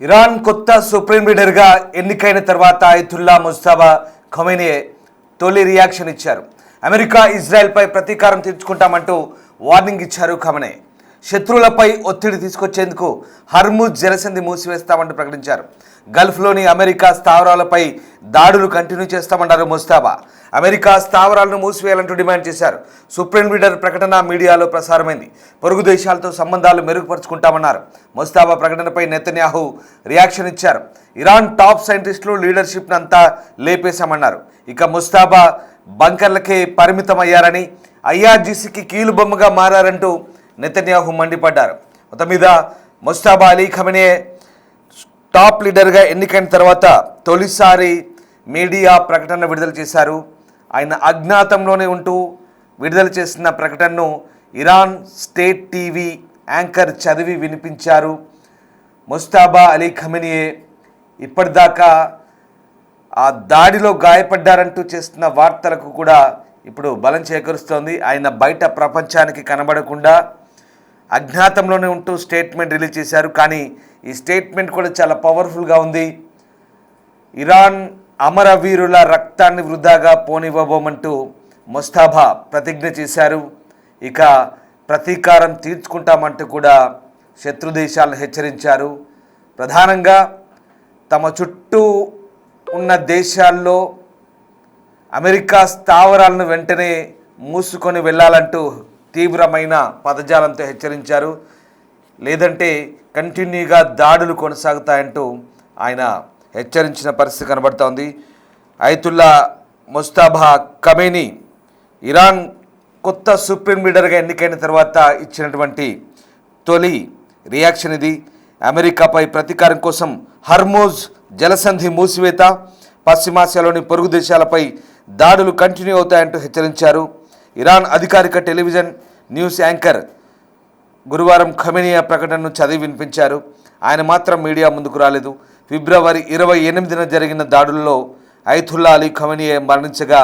Iran కొత్త supreme లీడర్గా ఎన్నికైన తర్వాత అయతుల్లా ముజ్తబా ఖొమైనీ తొలి రియాక్షన్ ఇచ్చారు. అమెరికా ఇజ్రాయెల్పై ప్రతీకారం తీర్చుకుంటామంటూ వార్నింగ్ ఇచ్చారు ఖొమైనీ. శత్రువులపై ఒత్తిడి తీసుకొచ్చేందుకు హర్ముజ్ జలసంధి మూసివేస్తామంటూ ప్రకటించారు. గల్ఫ్లోని అమెరికా స్థావరాలపై దాడులు కంటిన్యూ చేస్తామన్నారు ముజ్తబా. అమెరికా స్థావరాలను మూసివేయాలంటూ డిమాండ్ చేశారు. సుప్రీం లీడర్ ప్రకటన మీడియాలో ప్రసారమైంది. పొరుగు దేశాలతో సంబంధాలు మెరుగుపరుచుకుంటామన్నారు. ముజ్తబా ప్రకటనపై నెతన్యాహు రియాక్షన్ ఇచ్చారు. ఇరాన్ టాప్ సైంటిస్టులు లీడర్షిప్ను అంతా లేపేశామన్నారు. ఇక ముజ్తబా బంకర్లకే పరిమితమయ్యారని, ఐఆర్జీసీకి కీలుబొమ్మగా మారారంటూ నెతన్యాహు మండిపడ్డారు. మొత్తం మీద ముజ్తబా అలీ ఖొమైనీ టాప్ లీడర్గా ఎన్నికైన తర్వాత తొలిసారి మీడియా ప్రకటన విడుదల చేశారు. ఆయన అజ్ఞాతంలోనే ఉంటూ విడుదల చేసిన ప్రకటనను ఇరాన్ స్టేట్ టీవీ యాంకర్ చదివి వినిపించారు. ముజ్తబా అలీ ఖొమైనీ ఇప్పటిదాకా ఆ దాడిలో గాయపడ్డారంటూ చేస్తున్న వార్తలకు కూడా ఇప్పుడు బలం చేకూరుస్తోంది. ఆయన బయట ప్రపంచానికి కనబడకుండా అజ్ఞాతంలోనే ఉంటూ స్టేట్మెంట్ రిలీజ్ చేశారు. కానీ ఈ స్టేట్మెంట్ కూడా చాలా పవర్ఫుల్గా ఉంది. ఇరాన్ అమరవీరుల రక్తాన్ని వృధాగా పోనివ్వబోమంటూ ముజ్తబా ప్రతిజ్ఞ చేశారు. ఇక ప్రతీకారం తీర్చుకుంటామంటూ కూడా శత్రు దేశాలను హెచ్చరించారు. ప్రధానంగా తమ చుట్టూ ఉన్న దేశాల్లో అమెరికా స్థావరాలను వెంటనే మూసుకొని వెళ్ళాలంటూ తీవ్రమైన పదజాలంతో హెచ్చరించారు. లేదంటే కంటిన్యూగా దాడులు కొనసాగుతాయంటూ ఆయన హెచ్చరించిన పరిస్థితి కనబడుతోంది. అయతుల్లా ముజ్తబా ఖొమైనీ ఇరాన్ కొత్త సుప్రీం లీడర్గా ఎన్నికైన తర్వాత ఇచ్చినటువంటి తొలి రియాక్షన్ ఇది. అమెరికాపై ప్రతీకారం కోసం హర్ముజ్ జలసంధి మూసివేత, పశ్చిమాసియాలోని పొరుగు దేశాలపై దాడులు కంటిన్యూ అవుతాయంటూ హెచ్చరించారు. ఇరాన్ అధికారిక టెలివిజన్ న్యూస్ యాంకర్ గురువారం ఖొమైనీ ప్రకటనను చదివి వినిపించారు. ఆయన మాత్రం మీడియా ముందుకు రాలేదు. ఫిబ్రవరి 28న జరిగిన దాడుల్లో అయతుల్లా అలీ ఖొమైనీ మరణించగా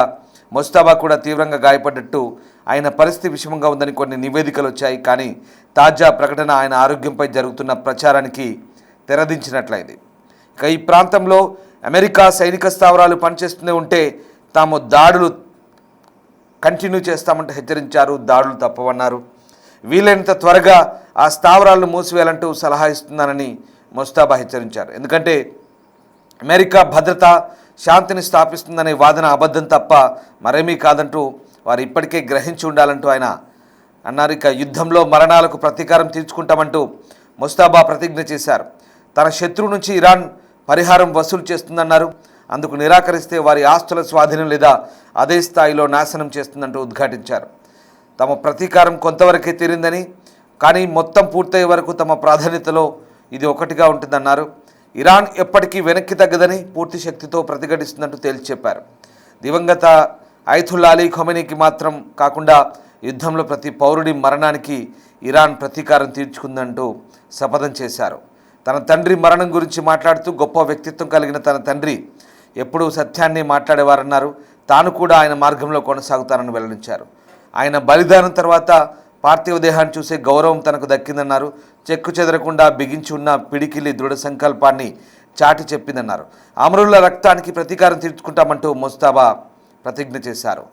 ముజ్తబా కూడా తీవ్రంగా గాయపడ్డట్టు, ఆయన పరిస్థితి విషమంగా ఉందని కొన్ని నివేదికలు వచ్చాయి. కానీ తాజా ప్రకటన ఆయన ఆరోగ్యంపై జరుగుతున్న ప్రచారానికి తెరదించినట్లయింది. ఇక ఈ ప్రాంతంలో అమెరికా సైనిక స్థావరాలు పనిచేస్తూనే ఉంటే తాము దాడులు కంటిన్యూ చేస్తామంటూ హెచ్చరించారు. దాడులు తప్పవన్నారు. వీలైనంత త్వరగా ఆ స్థావరాలను మూసివేయాలంటూ సలహా ఇస్తున్నానని ముజ్తబా హెచ్చరించారు. ఎందుకంటే అమెరికా భద్రత, శాంతిని స్థాపిస్తుందనే వాదన అబద్ధం తప్ప మరేమీ కాదంటూ వారు ఇప్పటికే గ్రహించి ఉండాలంటూ ఆయన అన్నారు. ఇక యుద్ధంలో మరణాలకు ప్రతీకారం తీర్చుకుంటామంటూ ముజ్తబా ప్రతిజ్ఞ చేశారు. తన శత్రువు నుంచి ఇరాన్ పరిహారం వసూలు చేస్తుందన్నారు. అందుకు నిరాకరిస్తే వారి ఆస్తుల స్వాధీనం లేదా అదే స్థాయిలో నాశనం చేస్తుందంటూ ఉద్ఘాటించారు. తమ ప్రతీకారం కొంతవరకే తీరిందని, కానీ మొత్తం పూర్తయ్యే వరకు తమ ప్రాధాన్యతలో ఇది ఒకటిగా ఉంటుందన్నారు. ఇరాన్ ఎప్పటికీ వెనక్కి తగ్గదని, పూర్తి శక్తితో ప్రతిఘటిస్తుందంటూ తేల్చి చెప్పారు. దివంగత అయతుల్లా అలీ ఖొమైనీకి మాత్రం కాకుండా యుద్ధంలో ప్రతి పౌరుడి మరణానికి ఇరాన్ ప్రతీకారం తీర్చుకుందంటూ శపథం చేశారు. తన తండ్రి మరణం గురించి మాట్లాడుతూ గొప్ప వ్యక్తిత్వం కలిగిన తన తండ్రి ఎప్పుడూ సత్యాన్ని మాట్లాడేవారన్నారు. తాను కూడా ఆయన మార్గంలో కొనసాగుతానని వెల్లడించారు. ఆయన బలిదానం తర్వాత పార్థివ దేహాన్ని చూసే గౌరవం తనకు దక్కిందన్నారు. చెక్కు చెదరకుండా బిగించి ఉన్న పిడికిలి దృఢ సంకల్పాన్ని చాటి చెప్పిందన్నారు. అమరుల రక్తానికి ప్రతీకారం తీర్చుకుంటామంటూ ముజ్తబా ప్రతిజ్ఞ చేశారు.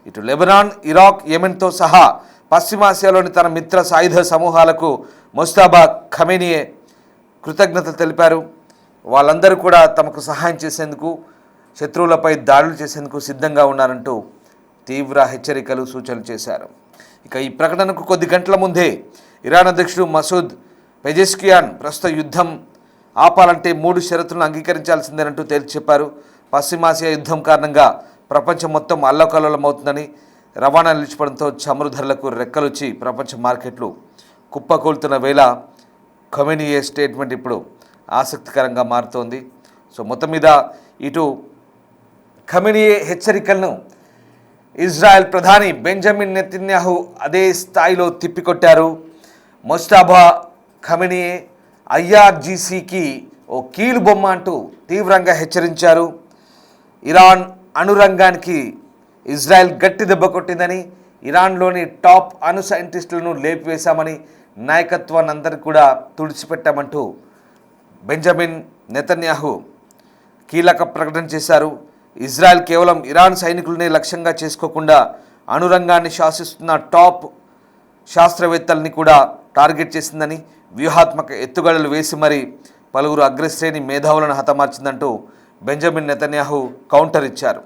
ఇటు లెబనాన్, ఇరాక్, యెమెన్తో సహా పశ్చిమాసియాలోని తన మిత్ర సాయుధ సమూహాలకు ముజ్తబా ఖొమైనీ కృతజ్ఞతలు తెలిపారు. వాళ్ళందరూ కూడా తమకు సహాయం చేసేందుకు, శత్రువులపై దాడులు చేసేందుకు సిద్ధంగా ఉన్నారంటూ తీవ్ర హెచ్చరికలు, సూచనలు చేశారు. ఇక ఈ ప్రకటనకు కొద్ది గంటల ముందే ఇరాన్ అధ్యక్షుడు మసూద్ పెజెష్కియాన్ ప్రస్తుత యుద్ధం ఆపాలంటే 3 షరతులను అంగీకరించాల్సిందేనంటూ తేల్చి చెప్పారు. పశ్చిమాసియా యుద్ధం కారణంగా ప్రపంచం మొత్తం అల్లకల్లోలమవుతుందని, రవాణా నిలిచిపోవడంతో చమురు ధరలకు రెక్కలొచ్చి ప్రపంచ మార్కెట్లు కుప్పకూలుతున్న వేళ ఖొమైనీ స్టేట్మెంట్ ఇప్పుడు ఆసక్తికరంగా మారుతోంది. సో మొత్తం మీద ఇటు ఖొమైనీ హెచ్చరికలను ఇజ్రాయెల్ ప్రధాని బెంజమిన్ నెతన్యాహు అదే స్థాయిలో తిప్పికొట్టారు. ముజ్తబా ఖొమైనీ ఐఆర్జీసీకి ఓ కీలుబొమ్మ అంటూ తీవ్రంగా హెచ్చరించారు. ఇరాన్ అణురంగానికి ఇజ్రాయెల్ గట్టి దెబ్బ కొట్టిందని, ఇరాన్లోని టాప్ అణు సైంటిస్టులను లేపివేశామని, నాయకత్వాన్ని అందరికీ కూడా తుడిచిపెట్టామంటూ బెంజమిన్ నెతన్యాహు కీలక ప్రకటన చేశారు. ఇజ్రాయెల్ కేవలం ఇరాన్ సైనికులనే లక్ష్యంగా చేసుకోకుండా అణురంగాన్ని శాసిస్తున్న టాప్ శాస్త్రవేత్తల్ని కూడా టార్గెట్ చేసిందని, వ్యూహాత్మక ఎత్తుగడలు వేసి మరి పలువురు అగ్రశ్రేణి మేధావులను హతమార్చిందంటూ బెంజమిన్ నెతన్యాహు కౌంటర్ ఇచ్చారు.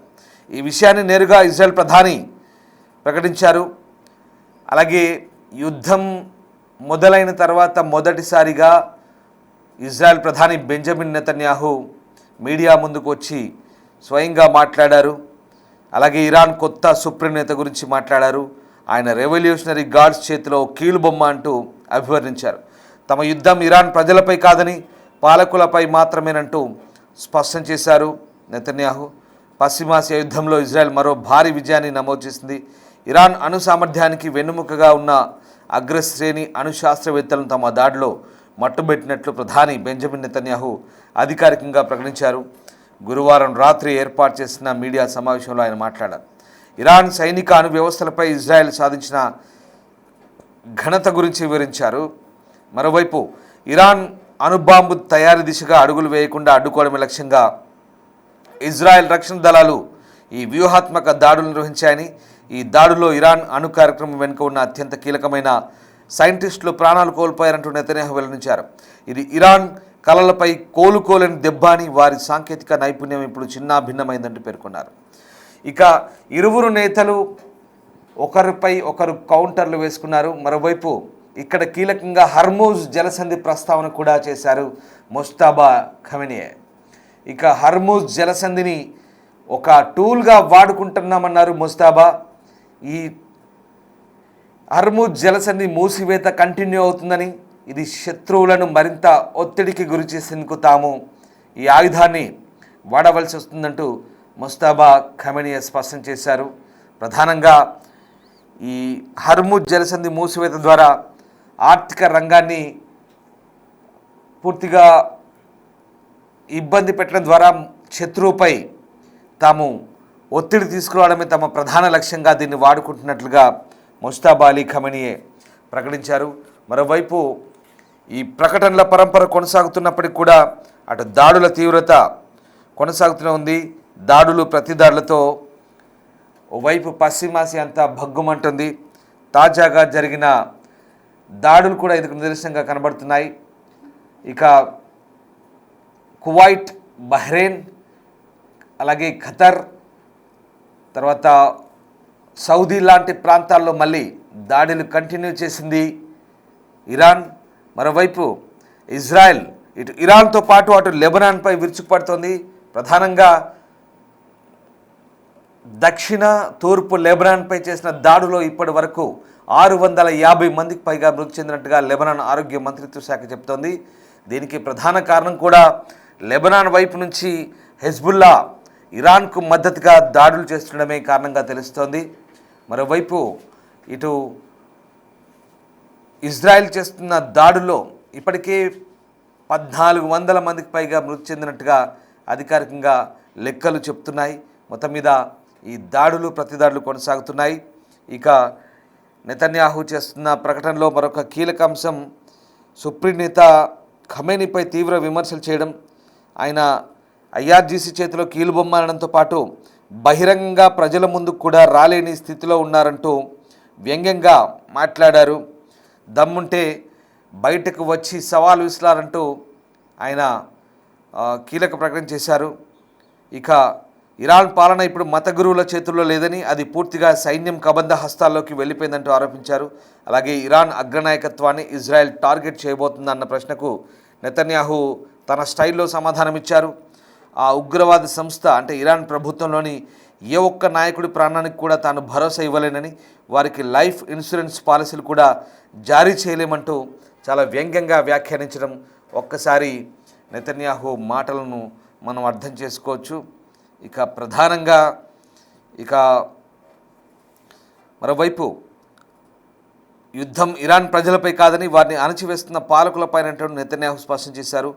ఈ విషయాన్ని నేరుగా ఇజ్రాయెల్ ప్రధాని ప్రకటించారు. అలాగే యుద్ధం మొదలైన తర్వాత మొదటిసారిగా ఇజ్రాయెల్ ప్రధాని బెంజమిన్ నెతన్యాహు మీడియా ముందుకు వచ్చి స్వయంగా మాట్లాడారు. అలాగే ఇరాన్ కొత్త సుప్రీం నేత గురించి మాట్లాడారు. ఆయన రెవల్యూషనరీ గార్డ్స్ చేతిలో కీలుబొమ్మ అంటూ అభివర్ణించారు. తమ యుద్ధం ఇరాన్ ప్రజలపై కాదని పాలకులపై మాత్రమేనంటూ స్పష్టం చేశారు నెతన్యాహు. పశ్చిమాసియా యుద్ధంలో ఇజ్రాయెల్ మరో భారీ విజయాన్ని నమోదు చేసింది. ఇరాన్ అణు సామర్థ్యానికి వెన్నుముకగా ఉన్న అగ్రశ్రేణి అణు శాస్త్రవేత్తలను తమ దాడిలో మట్టుబెట్టినట్లు ప్రధాని బెంజమిన్ నెతన్యాహు అధికారికంగా ప్రకటించారు. గురువారం రాత్రి ఏర్పాటు చేసిన మీడియా సమావేశంలో ఆయన మాట్లాడారు. ఇరాన్ సైనిక అణు వ్యవస్థలపై ఇజ్రాయెల్ సాధించిన ఘనత గురించి వివరించారు. మరోవైపు ఇరాన్ అణుబాంబు తయారీ దిశగా అడుగులు వేయకుండా అడ్డుకోవడమే లక్ష్యంగా ఇజ్రాయెల్ రక్షణ దళాలు ఈ వ్యూహాత్మక దాడులు నిర్వహించాయని, ఈ దాడులో ఇరాన్ అణు కార్యక్రమం వెనుక ఉన్న అత్యంత కీలకమైన సైంటిస్టులు ప్రాణాలు కోల్పోయారంటూ నెతన్యాహు వెల్లడించారు. ఇది ఇరాన్ కలలపై కోలుకోలేని దెబ్బ అని, వారి సాంకేతిక నైపుణ్యం ఇప్పుడు చిన్నాభిన్నమైందంటూ పేర్కొన్నారు. ఇక ఇరువురు నేతలు ఒకరిపై ఒకరు కౌంటర్లు వేసుకున్నారు. మరోవైపు ఇక్కడ కీలకంగా హర్మూజ్ జలసంధి ప్రస్తావన కూడా చేశారు ముజ్తబా ఖమేనీ. ఇక హర్మూజ్ జలసంధిని ఒక టూల్గా వాడుకుంటున్నామన్నారు ముజ్తబా. ఈ హర్మూజ్ జలసంధి మూసివేత కంటిన్యూ అవుతుందని, ఇది శత్రువులను మరింత ఒత్తిడికి గురి చేసేందుకు తాము ఈ ఆయుధాన్ని వాడవలసి వస్తుందంటూ ముజ్తబా ఖమేనీ స్పష్టం చేశారు. ప్రధానంగా ఈ హర్మూజ్ జలసంధి మూసివేత ద్వారా ఆర్థిక రంగాన్ని పూర్తిగా ఇబ్బంది పెట్టడం ద్వారా శత్రువుపై తాము ఒత్తిడి తీసుకురావడమే తమ ప్రధాన లక్ష్యంగా దీన్ని వాడుకుంటున్నట్లుగా ముజ్తబా అలీ ఖమేనీ ప్రకటించారు. మరోవైపు ఈ ప్రకటనల పరంపర కొనసాగుతున్నప్పటికీ కూడా అటు దాడుల తీవ్రత కొనసాగుతూనే ఉంది. దాడులు ప్రతిదాడులతో ఓవైపు పశ్చిమాసియా అంతా భగ్గుమంటుంది. తాజాగా జరిగిన దాడులు కూడా ఇందుకు నిదర్శనంగా కనబడుతున్నాయి. ఇక కువైట్, బహ్రెయిన్, అలాగే ఖతర్, తర్వాత సౌదీ లాంటి ప్రాంతాల్లో మళ్ళీ దాడులు కంటిన్యూ చేసింది ఇరాన్. మరోవైపు ఇజ్రాయెల్ ఇటు ఇరాన్తో పాటు అటు లెబనాన్పై విరుచుకుపడుతోంది. ప్రధానంగా దక్షిణ తూర్పు లెబనాన్పై చేసిన దాడులో ఇప్పటి వరకు 650 మందికి పైగా మృతి చెందినట్టుగా లెబనాన్ ఆరోగ్య మంత్రిత్వ శాఖ చెబుతోంది. దీనికి ప్రధాన కారణం కూడా లెబనాన్ వైపు నుంచి హెజ్బుల్లా ఇరాన్కు మద్దతుగా దాడులు చేస్తుండడమే కారణంగా తెలుస్తోంది. మరోవైపు ఇటు ఇజ్రాయెల్ చేస్తున్న దాడుల్లో ఇప్పటికే 1400 మందికి పైగా మృతి చెందినట్టుగా అధికారికంగా లెక్కలు చెప్తున్నాయి. మొత్తం మీద ఈ దాడులు ప్రతిదాడులు కొనసాగుతున్నాయి. ఇక నెతన్యాహు చేస్తున్న ప్రకటనలో మరొక కీలక అంశం సుప్రీం నేత ఖమేనీపై తీవ్ర విమర్శలు చేయడం, ఆయన ఐఆర్జీసీ చేతిలో కీలుబొమ్మ అనడంతో పాటు బహిరంగంగా ప్రజల ముందు కూడా రాలేని స్థితిలో ఉన్నారంటూ వ్యంగ్యంగా మాట్లాడారు. దమ్ముంటే బయటకు వచ్చి సవాలు విసిరారంటూ ఆయన కీలక ప్రకటన చేశారు. ఇక ఇరాన్ పాలన ఇప్పుడు మత గురువుల చేతుల్లో లేదని, అది పూర్తిగా సైన్యం కబంధ హస్తాల్లోకి వెళ్ళిపోయిందంటూ ఆరోపించారు. అలాగే ఇరాన్ అగ్రనాయకత్వాన్ని ఇజ్రాయెల్ టార్గెట్ చేయబోతుందన్న ప్రశ్నకు నెతన్యాహు తన స్టైల్లో సమాధానం ఇచ్చారు. ఆ ఉగ్రవాద సంస్థ అంటే ఇరాన్ ప్రభుత్వంలోని ఏ ఒక్క నాయకుడి ప్రాణానికి కూడా తాను భరోసా ఇవ్వలేనని, వారికి లైఫ్ ఇన్సూరెన్స్ పాలసీలు కూడా జారీ చేయలేమంటూ చాలా వ్యంగ్యంగా వ్యాఖ్యానించడం ఒక్కసారి నెతన్యాహు మాటలను మనం అర్థం చేసుకోవచ్చు. ఇక ప్రధానంగా మరోవైపు యుద్ధం ఇరాన్ ప్రజలపై కాదని, వారిని అణచివేస్తున్న పాలకులపైన నెతన్యాహు స్పష్టం చేశారు.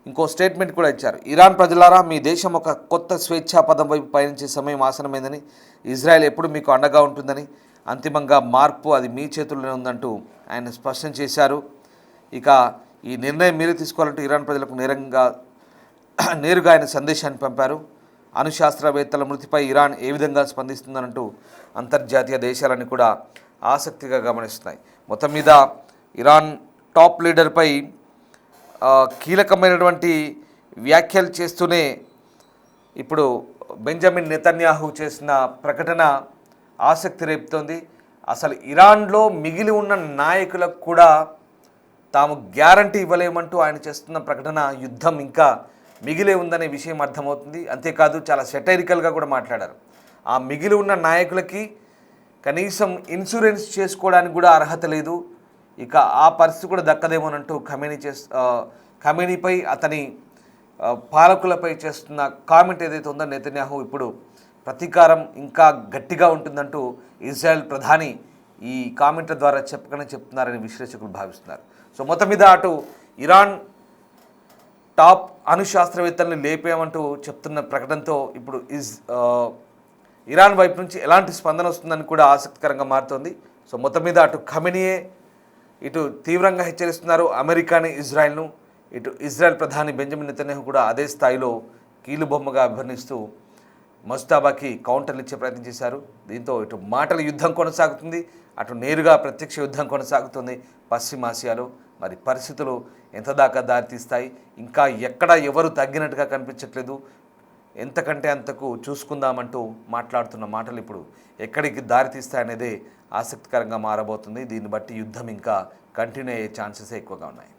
ఇంకో స్టేట్మెంట్ కూడా ఇచ్చారు. ఇరాన్ ప్రజలారా, మీ దేశం ఒక కొత్త స్వేచ్ఛా పదం వైపు పయనించే సమయం ఆసనమైందని, ఇజ్రాయెల్ ఎప్పుడు మీకు అండగా ఉంటుందని, అంతిమంగా మార్పు అది మీ చేతుల్లోనే ఉందంటూ ఆయన స్పష్టం చేశారు. ఇక ఈ నిర్ణయం మీరే తీసుకోవాలంటూ ఇరాన్ ప్రజలకు నేరుగా ఆయన సందేశాన్ని పంపారు. అణుశాస్త్రవేత్తల మృతిపై ఇరాన్ ఏ విధంగా స్పందిస్తుందనంటూ అంతర్జాతీయ దేశాలన్నీ కూడా ఆసక్తిగా గమనిస్తున్నాయి. మొత్తం మీద ఇరాన్ టాప్ లీడర్పై కీలకమైనటువంటి వ్యాఖ్యలు చేస్తూనే ఇప్పుడు బెంజమిన్ నెతన్యాహు చేసిన ప్రకటన ఆసక్తి రేపుతోంది. అసలు ఇరాన్లో మిగిలి ఉన్న నాయకులకు కూడా తాము గ్యారంటీ ఇవ్వలేమంటూ ఆయన చేస్తున్న ప్రకటన యుద్ధం ఇంకా మిగిలే ఉందనే విషయం అర్థమవుతుంది. అంతేకాదు చాలా సెటైరికల్గా కూడా మాట్లాడారు. ఆ మిగిలి ఉన్న నాయకులకి కనీసం ఇన్సూరెన్స్ చేసుకోవడానికి కూడా అర్హత లేదు, ఇక ఆ పరిస్థితి కూడా దక్కదేమోనంటూ ఖమేనీపై అతని పాలకులపై చేస్తున్న కామెంట్ ఏదైతే ఉందో నెతన్యాహు ఇప్పుడు ప్రతీకారం ఇంకా గట్టిగా ఉంటుందంటూ ఇజ్రాయెల్ ప్రధాని ఈ కామెంట్ల ద్వారా చెప్తున్నారని విశ్లేషకులు భావిస్తున్నారు. సో మొత్తం మీద అటు ఇరాన్ టాప్ అణుశాస్త్రవేత్తల్ని లేపేయమంటూ చెప్తున్న ప్రకటనతో ఇప్పుడు ఇరాన్ వైపు నుంచి ఎలాంటి స్పందన వస్తుందని కూడా ఆసక్తికరంగా మారుతోంది. సో మొత్తం మీద అటు ఖమేనీయే ఇటు తీవ్రంగా హెచ్చరిస్తున్నారు అమెరికాని, ఇజ్రాయెల్ను. ఇటు ఇజ్రాయెల్ ప్రధాని బెంజమిన్ నెతన్యాహు కూడా అదే స్థాయిలో కీలుబొమ్మగా అభివర్ణిస్తూ ముస్తాబాకి కౌంటర్లు ఇచ్చే ప్రయత్నం చేశారు. దీంతో ఇటు మాటల యుద్ధం కొనసాగుతుంది, అటు నేరుగా ప్రత్యక్ష యుద్ధం కొనసాగుతుంది పశ్చిమాసియాలో. మరి పరిస్థితులు ఎంత దాకా దారితీస్తాయి, ఇంకా ఎక్కడ ఎవరు తగ్గినట్టుగా కనిపించట్లేదు, ఎంతకంటే అంతకు చూసుకుందామంటూ మాట్లాడుతున్న మాటలు ఇప్పుడు ఎక్కడికి దారితీస్తాయనేదే ఆసక్తికరంగా మారబోతుంది. దీన్ని బట్టి యుద్ధం ఇంకా కంటిన్యూ అయ్యే ఛాన్సెస్ ఎక్కువగా ఉన్నాయి.